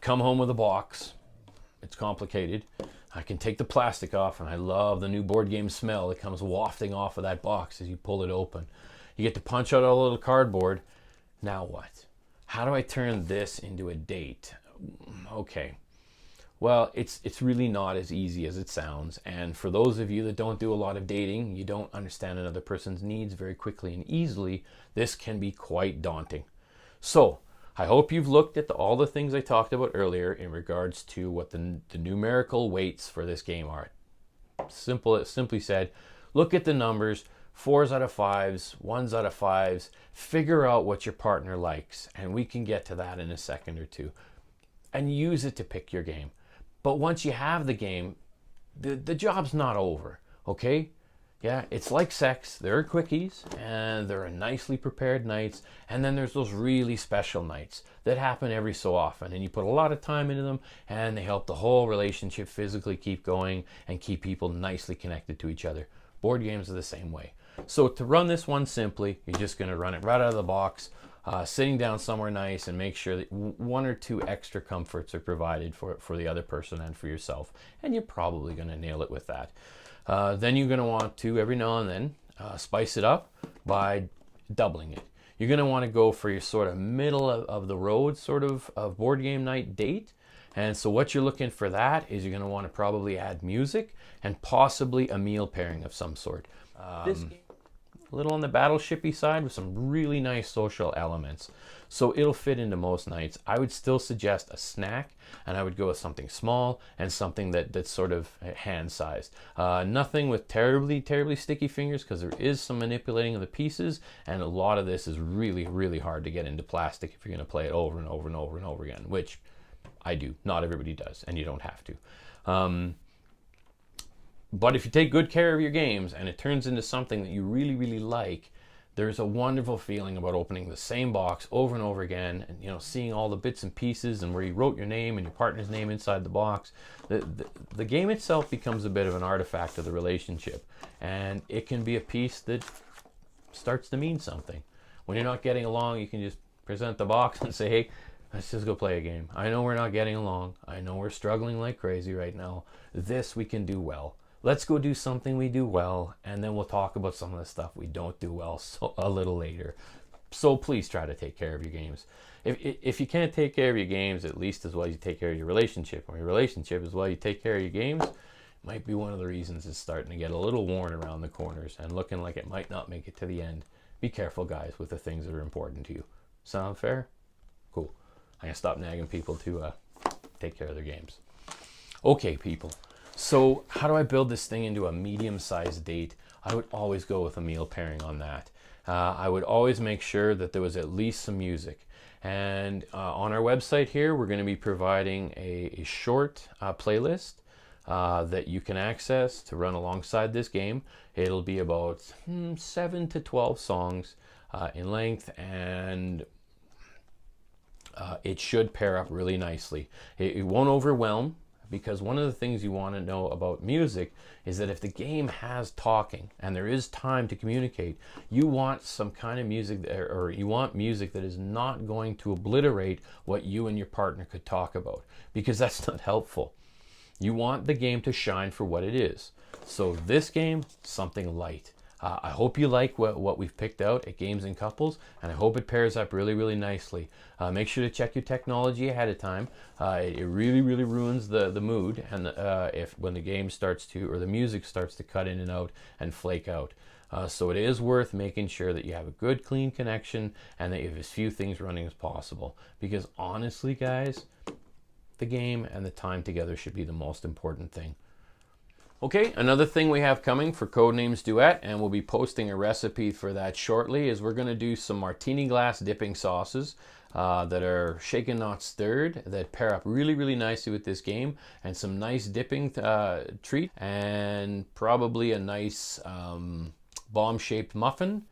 come home with a box. It's complicated. I can take the plastic off, and I love the new board game smell that comes wafting off of that box as you pull it open. You get to punch out all the little cardboard. Now what? How do I turn this into a date? Okay. Well, it's really not as easy as it sounds. And for those of you that don't do a lot of dating, you don't understand another person's needs very quickly and easily, this can be quite daunting. So, I hope you've looked at all the things I talked about earlier in regards to what the numerical weights for this game are. Simply said, look at the numbers, 4s out of 5s, 1s out of 5s, figure out what your partner likes, and we can get to that in a second or two. And use it to pick your game. But once you have the game, the job's not over, okay? Yeah, it's like sex. There are quickies, and there are nicely prepared nights, and then there's those really special nights that happen every so often, and you put a lot of time into them, and they help the whole relationship physically keep going and keep people nicely connected to each other. Board games are the same way. So to run this one simply, you're just going to run it right out of the box, sitting down somewhere nice, and make sure that 1 or 2 extra comforts are provided for the other person and for yourself, and you're probably going to nail it with that. Then you're going to want to, every now and then, spice it up by doubling it. You're going to want to go for your sort of middle of the road sort of board game night date. And so what you're looking for that is you're going to want to probably add music and possibly a meal pairing of some sort. This game, a little on the battleshipy side with some really nice social elements. So it'll fit into most nights. I would still suggest a snack, and I would go with something small and something that's sort of hand-sized. Nothing with terribly sticky fingers, because there is some manipulating of the pieces, and a lot of this is really hard to get into plastic if you're going to play it over and over and over and over again, which I do. Not everybody does, and you don't have to. But if you take good care of your games and it turns into something that you really like, there's a wonderful feeling about opening the same box over and over again, and seeing all the bits and pieces and where you wrote your name and your partner's name inside the box. The game itself becomes a bit of an artifact of the relationship, and it can be a piece that starts to mean something. When you're not getting along, you can just present the box and say, hey, let's just go play a game. I know we're not getting along. I know we're struggling like crazy right now. This we can do well. Let's go do something we do well, and then we'll talk about some of the stuff we don't do well a little later. So please try to take care of your games. If you can't take care of your games, at least as well as you take care of your relationship, or your relationship as well you take care of your games, might be one of the reasons it's starting to get a little worn around the corners and looking like it might not make it to the end. Be careful, guys, with the things that are important to you. Sound fair? Cool. I'm going to stop nagging people to take care of their games. Okay, people. So how do I build this thing into a medium-sized date? I would always go with a meal pairing on that. I would always make sure that there was at least some music. And on our website here, we're going to be providing a short playlist that you can access to run alongside this game. It'll be about 7 to 12 songs in length, and it should pair up really nicely. It won't overwhelm, because one of the things you want to know about music is that if the game has talking and there is time to communicate, you want some kind of music or you want music that is not going to obliterate what you and your partner could talk about, because that's not helpful. You want the game to shine for what it is. So this game, something light. I hope you like what we've picked out at Games and Couples, and I hope it pairs up really nicely. Make sure to check your technology ahead of time. It really ruins the mood, and when the game starts to, or the music starts to cut in and out and flake out. So it is worth making sure that you have a good clean connection and that you have as few things running as possible. Because honestly, guys, the game and the time together should be the most important thing. Okay, another thing we have coming for Codenames Duet, and we'll be posting a recipe for that shortly, is we're going to do some martini glass dipping sauces that are shaken not stirred, that pair up really nicely with this game, and some nice dipping treat, and probably a nice bomb-shaped muffin.